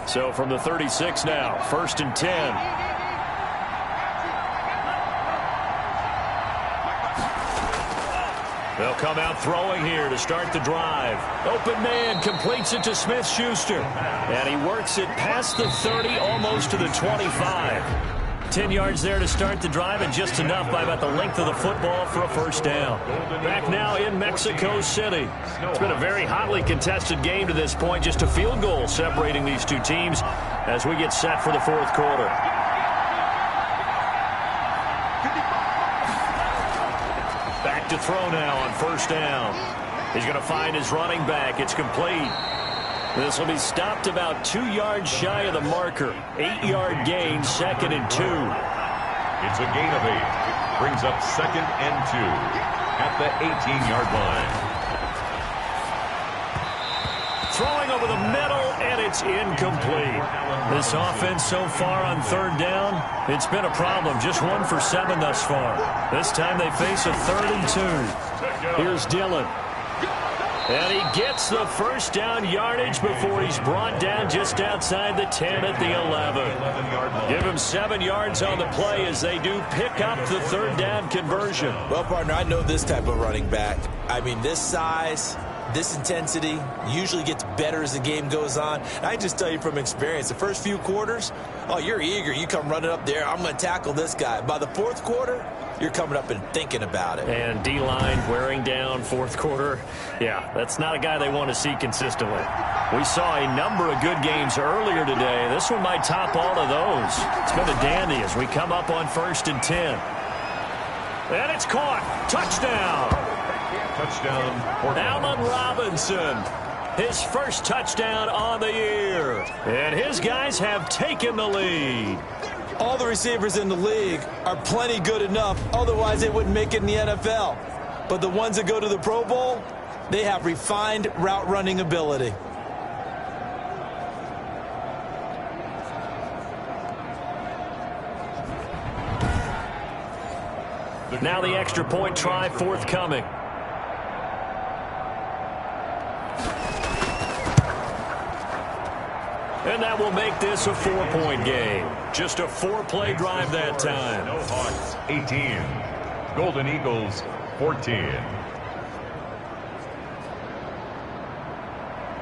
So from the 36 now, 1st and 10. They'll come out throwing here to start the drive. Open man completes it to Smith-Schuster. And he works it past the 30, almost to the 25. 10 yards there to start the drive, and just enough by about the length of the football for a first down. Back now in Mexico City. It's been a very hotly contested game to this point. Just a field goal separating these two teams as we get set for the fourth quarter. Back to throw now on first down. He's going to find his running back. It's complete. This will be stopped about 2 yards shy of the marker. 8-yard gain, 2nd and 2. It's a gain of 8. Brings up 2nd and 2 at the 18-yard line. Throwing over the middle, and it's incomplete. This offense so far on 3rd down, it's been a problem. Just 1 for 7 thus far. This time they face a 3rd and 2. Here's Dillon. And he gets the first down yardage before he's brought down just outside the 10 at the 11. Give him 7 yards on the play as they do pick up the 3rd down conversion. Well, partner, I know this type of running back. I mean, this size, this intensity usually gets better as the game goes on. And I just tell you from experience, the first few quarters, oh, you're eager. You come running up there, I'm going to tackle this guy. By the 4th quarter, you're coming up and thinking about it. And D-line wearing down 4th quarter. Yeah, that's not a guy they want to see consistently. We saw a number of good games earlier today. This one might top all of those. It's been a dandy as we come up on 1st and 10. And it's caught. Touchdown. Touchdown. Allen Robinson. His first touchdown on the year. And his guys have taken the lead. All the receivers in the league are plenty good enough. Otherwise, they wouldn't make it in the NFL. But the ones that go to the Pro Bowl, they have refined route running ability. Now the extra point try forthcoming. And that will make this a 4-point game. Just a 4-play drive that time. Snow Hawks 18. Golden Eagles 14.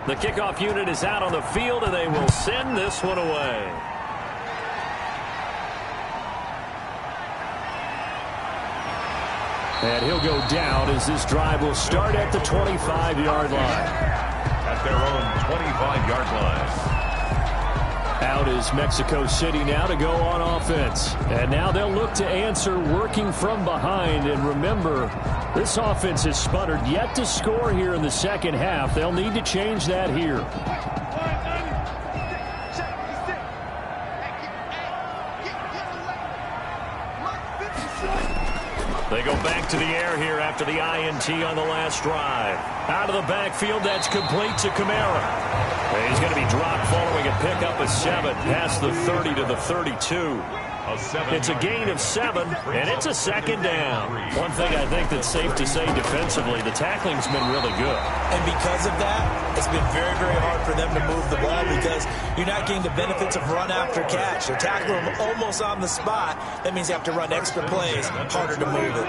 The kickoff unit is out on the field, and they will send this one away. And he'll go down as this drive will start at the 25-yard line. At their own 25-yard line. Out is Mexico City now to go on offense. And now they'll look to answer working from behind. And remember, this offense has sputtered yet to score here in the second half. They'll need to change that here. They go back to the air here after the INT on the last drive. Out of the backfield, that's complete to Kamara. And he's going to be dropped following a pickup of 7 past the 30 to the 32. It's a gain of 7, and it's a second down. One thing I think that's safe to say defensively, the tackling's been really good. And because of that, it's been very, very hard for them to move the ball because you're not getting the benefits of run after catch. They're tackling them almost on the spot. That means you have to run extra plays, harder to move it.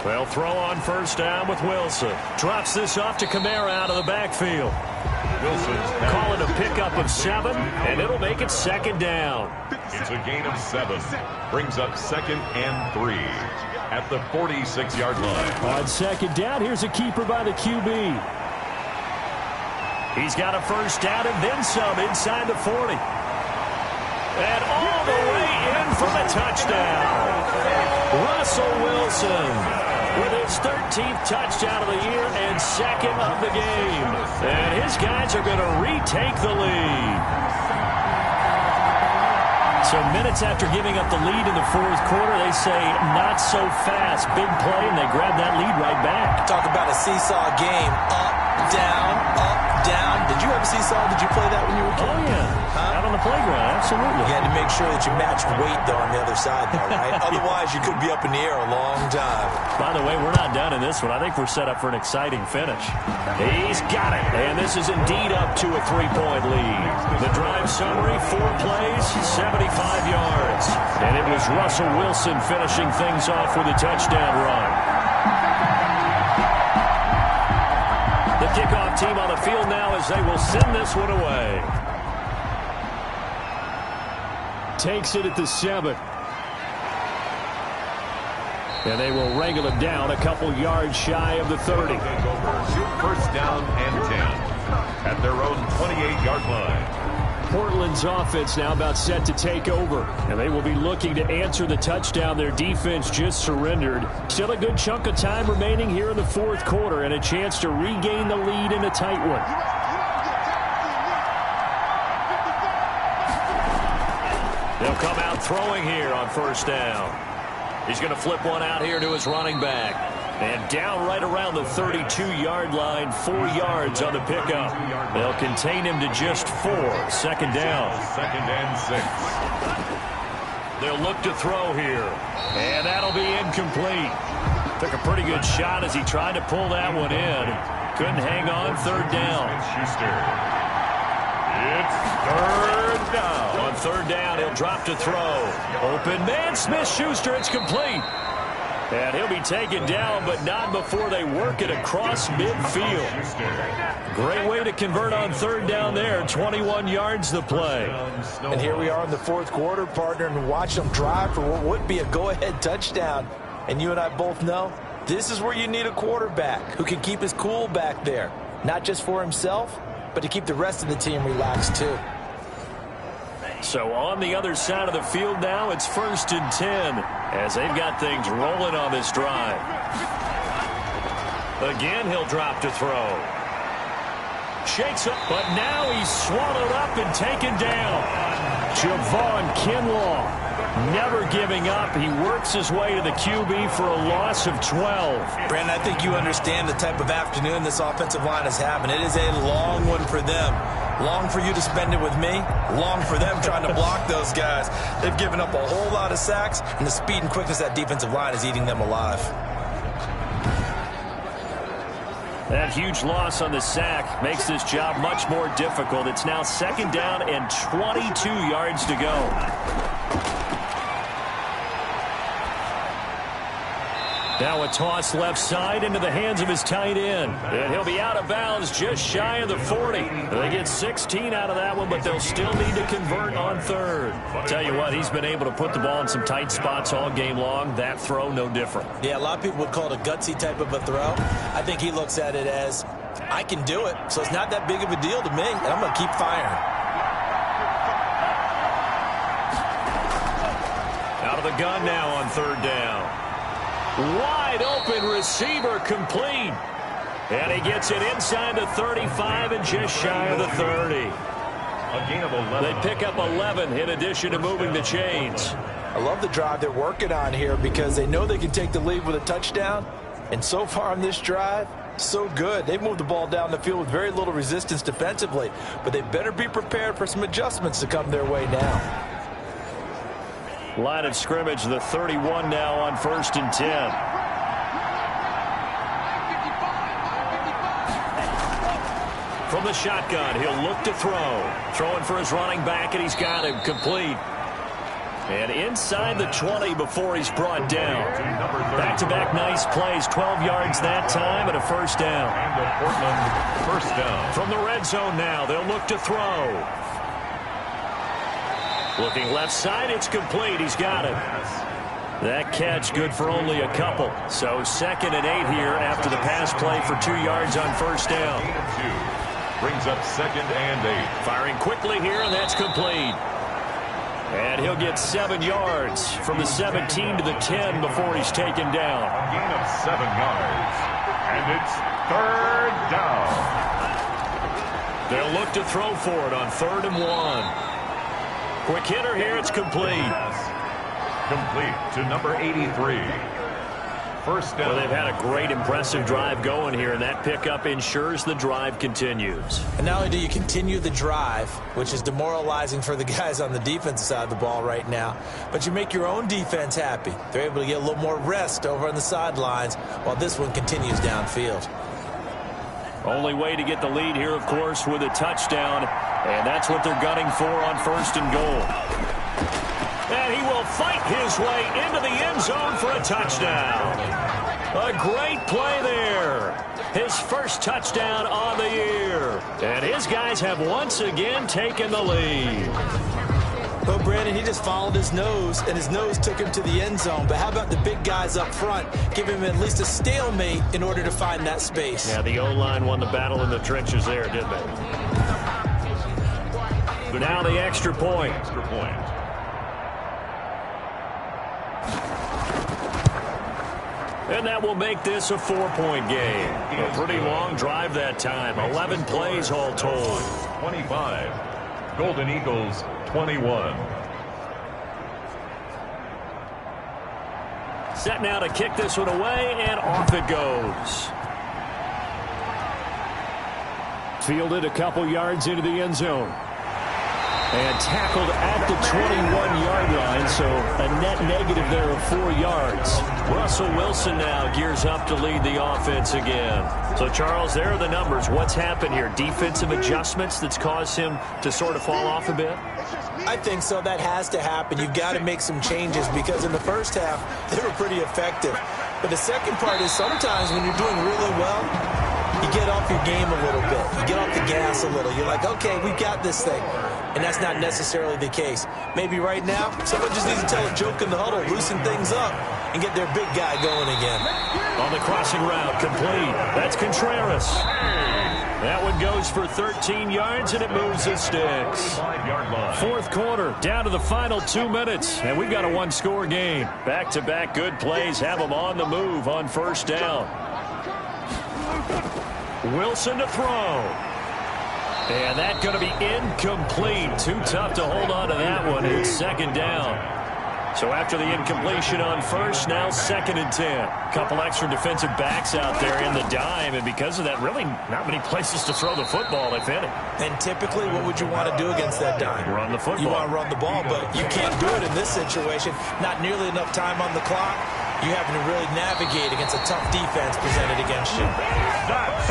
They'll throw on first down with Wilson. Drops this off to Kamara out of the backfield. Call it a pickup of 7, and it'll make it second down. It's a gain of 7. Brings up 2nd and 3 at the 46-yard line. On second down, here's a keeper by the QB. He's got a first down and then some inside the 40. And all the way in for the touchdown. Russell Wilson with his 13th touchdown of the year and 2nd of the game. And his guys are going to retake the lead. So minutes after giving up the lead in the fourth quarter, they say not so fast. Big play, and they grab that lead right back. Talk about a seesaw game. Up, down, up, down. Did you have a seesaw? Did you play that when you were a kid? Oh, yeah. Out on the playground, absolutely. You had to make sure that you matched weight, though, on the other side there, right? Otherwise, you could be up in the air a long time. By the way, we're not done in this one. I think we're set up for an exciting finish. He's got it. And this is indeed up to a 3-point lead. The drive summary, 4 plays, 75 yards. And it was Russell Wilson finishing things off with a touchdown run. The kickoff team on the field now as they will send this one away. Takes it at the 7. And they will wrangle it down a couple yards shy of the 30. First down and 10 at their own 28-yard line. Portland's offense now about set to take over. And they will be looking to answer the touchdown their defense just surrendered. Still a good chunk of time remaining here in the fourth quarter and a chance to regain the lead in a tight one. They'll come out throwing here on first down. He's going to flip one out here to his running back. And down right around the 32-yard line, 4 yards on the pickup. They'll contain him to just 4. Second down. 2nd and 6. They'll look to throw here. And that'll be incomplete. Took a pretty good shot as he tried to pull that one in. Couldn't hang on. Third down. It's third down. On third down, he'll drop to throw. Open man, Smith-Schuster, it's complete. And he'll be taken down, but not before they work it across midfield. Great way to convert on third down there. 21 yards the play. And here we are in the fourth quarter, partner, and watch them drive for what would be a go-ahead touchdown. And you and I both know this is where you need a quarterback who can keep his cool back there. Not just for himself, but to keep the rest of the team relaxed too. So on the other side of the field now, it's 1st and 10 as they've got things rolling on this drive. Again, he'll drop to throw. Shakes up, but now he's swallowed up and taken down. Javon Kinlaw never giving up. He works his way to the QB for a loss of 12. Brandon, I think you understand the type of afternoon this offensive line is having. It is a long one for them. Long for you to spend it with me. Long for them trying to block those guys. They've given up a whole lot of sacks, and the speed and quickness of that defensive line is eating them alive. That huge loss on the sack makes this job much more difficult. It's now 2nd down and 22 yards to go. Now a toss left side into the hands of his tight end. And he'll be out of bounds just shy of the 40. They get 16 out of that one, but they'll still need to convert on third. Tell you what, he's been able to put the ball in some tight spots all game long. That throw, no different. Yeah, a lot of people would call it a gutsy type of a throw. I think he looks at it as, I can do it, so it's not that big of a deal to me, and I'm going to keep firing. Out of the gun now on third down. Wide open receiver complete. And he gets it inside the 35 and just shy of the 30. A gain of 11. They pick up 11 in addition to moving the chains. I love the drive they're working on here because they know they can take the lead with a touchdown. And so far on this drive, so good. They've moved the ball down the field with very little resistance defensively. But they better be prepared for some adjustments to come their way now. Line of scrimmage, the 31 now on 1st and 10. From the shotgun, he'll look to throw. Throwing for his running back, and he's got him complete. And inside the 20 before he's brought down. Back-to-back nice plays, 12 yards that time and a first down. And the Portland first down. From the red zone now, they'll look to throw. Looking left side, it's complete. He's got it. That catch good for only a couple. So 2nd and 8 here after the pass play for 2 yards on first down. Brings up 2nd and 8. Firing quickly here, and that's complete. And he'll get 7 yards from the 17 to the 10 before he's taken down. A gain of 7 yards. And it's 3rd down. They'll look to throw for it on 3rd and 1. Quick hitter here, it's complete. Complete to number 83. First down. Well, they've had a great, impressive drive going here, and that pickup ensures the drive continues. And not only do you continue the drive, which is demoralizing for the guys on the defensive side of the ball right now, but you make your own defense happy. They're able to get a little more rest over on the sidelines while this one continues downfield. Only way to get the lead here, of course, with a touchdown, and that's what they're gunning for on 1st and goal. And he will fight his way into the end zone for a touchdown. A great play there. His first touchdown on the year. And his guys have once again taken the lead. Well, Brandon, he just followed his nose, and his nose took him to the end zone. But how about the big guys up front? Give him at least a stalemate in order to find that space. Yeah, the O-line won the battle in the trenches there, didn't they? But now the extra point. And that will make this a 4-point game. A pretty long drive that time. 11 plays all told. 25. Golden Eagles 21. Set now to kick this one away, and off it goes. Fielded a couple yards into the end zone. And tackled at the 21-yard line, so a net negative there of 4 yards. Russell Wilson now gears up to lead the offense again. So, Charles, there are the numbers. What's happened here? Defensive adjustments that's caused him to sort of fall off a bit? I think so. That has to happen. You've got to make some changes because in the first half, they were pretty effective. But the second part is sometimes when you're doing really well, you get off your game a little bit. You get off the gas a little. You're like, okay, we've got this thing. And that's not necessarily the case. Maybe right now, someone just needs to tell a joke in the huddle, loosen things up, and get their big guy going again. On the crossing route, complete. That's Contreras. That one goes for 13 yards, and it moves the sticks. 5-yard line. Fourth quarter, down to the final 2 minutes, and we've got a one-score game. Back-to-back good plays have them on the move on first down. Wilson to throw. And that's going to be incomplete. Too tough to hold on to that one. It's second down. So after the incompletion on first, now 2nd and 10. Couple extra defensive backs out there in the dime, and because of that, really not many places to throw the football, if any. And typically, what would you want to do against that dime? Run the football. You want to run the ball, but you can't do it in this situation. Not nearly enough time on the clock. You're having to really navigate against a tough defense presented against you.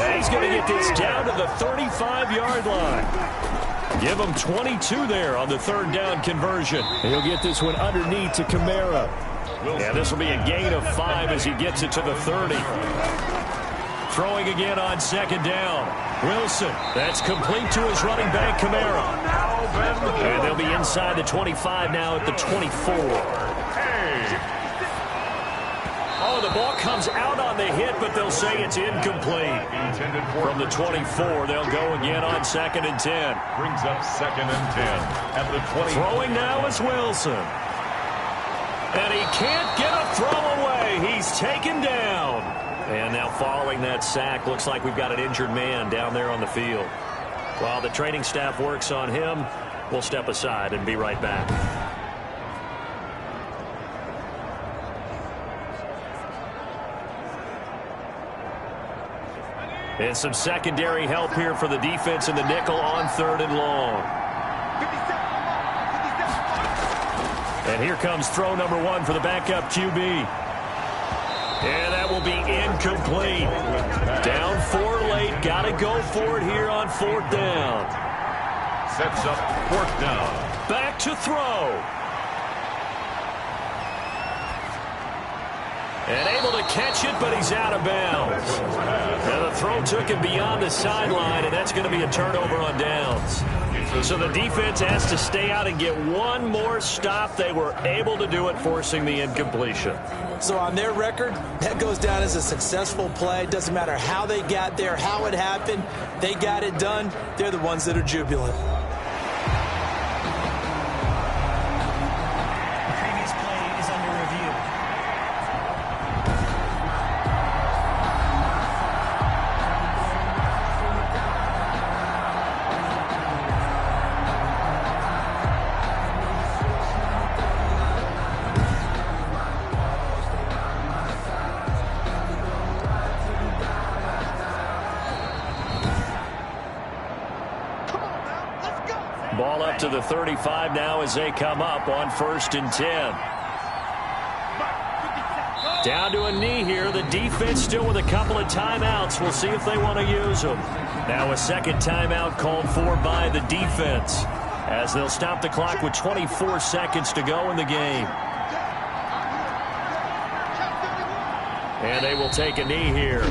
And he's going to get this down to the 35-yard line. Give him 22 there on the third down conversion. He'll get this one underneath to Kamara. Yeah, this will be a gain of 5 as he gets it to the 30. Throwing again on second down. Wilson, that's complete to his running back, Kamara. And they'll be inside the 25 now at the 24. Oh, the ball comes out on the hit, but they'll say it's incomplete. From the 24, they'll go again on second and 10. Brings up second and 10 at the 20. Throwing now is Wilson. And he can't get a throw away. He's taken down. And now following that sack, looks like we've got an injured man down there on the field. While the training staff works on him, we'll step aside and be right back. And some secondary help here for the defense in the nickel on 3rd and long. And here comes throw number 1 for the backup QB. And that will be incomplete. Down 4 late. Got to go for it here on 4th down. Sets up 4th down. Back to throw. And able to catch it, but he's out of bounds. And the throw took him beyond the sideline, and that's going to be a turnover on downs. So the defense has to stay out and get one more stop. They were able to do it, forcing the incompletion. So on their record, that goes down as a successful play. Doesn't matter how they got there, how it happened. They got it done. They're the ones that are jubilant. Ball up to the 35 now as they come up on 1st and 10. Down to a knee here. The defense still with a couple of timeouts. We'll see if they want to use them. Now a second timeout called for by the defense as they'll stop the clock with 24 seconds to go in the game. And they will take a knee here.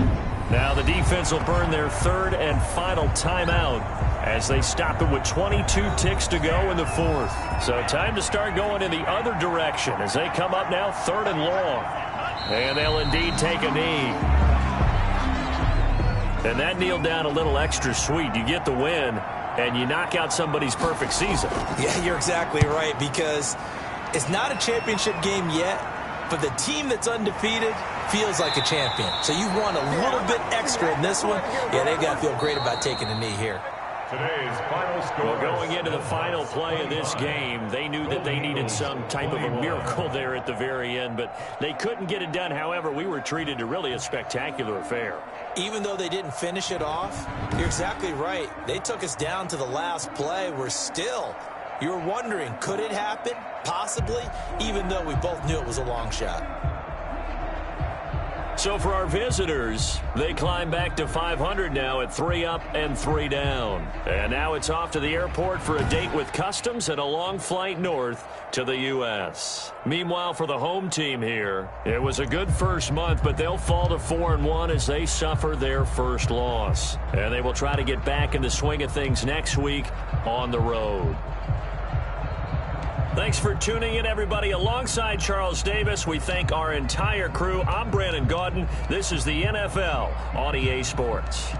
Now the defense will burn their 3rd and final timeout as they stop it with 22 ticks to go in the 4th. So time to start going in the other direction as they come up now 3rd and long. And they'll indeed take a knee. And that kneel down a little extra sweet. You get the win, and you knock out somebody's perfect season. Yeah, you're exactly right, because it's not a championship game yet, but the team that's undefeated feels like a champion. So you want a little bit extra in this one. Yeah, they've got to feel great about taking a knee here. Today's final score. Well, going into the final play of this game, they knew that they needed some type of a miracle there at the very end, but they couldn't get it done. However, we were treated to really a spectacular affair. Even though they didn't finish it off, you're exactly right. They took us down to the last play. We're still, you're wondering, could it happen? Possibly, even though we both knew it was a long shot. So for our visitors, they climb back to 500 now at 3 up and 3 down. And now it's off to the airport for a date with customs and a long flight north to the U.S. Meanwhile, for the home team here, it was a good first month, but they'll fall to 4-1 as they suffer their first loss. And they will try to get back in the swing of things next week on the road. Thanks for tuning in, everybody. Alongside Charles Davis, we thank our entire crew. I'm Brandon Gaudin. This is the NFL on EA Sports.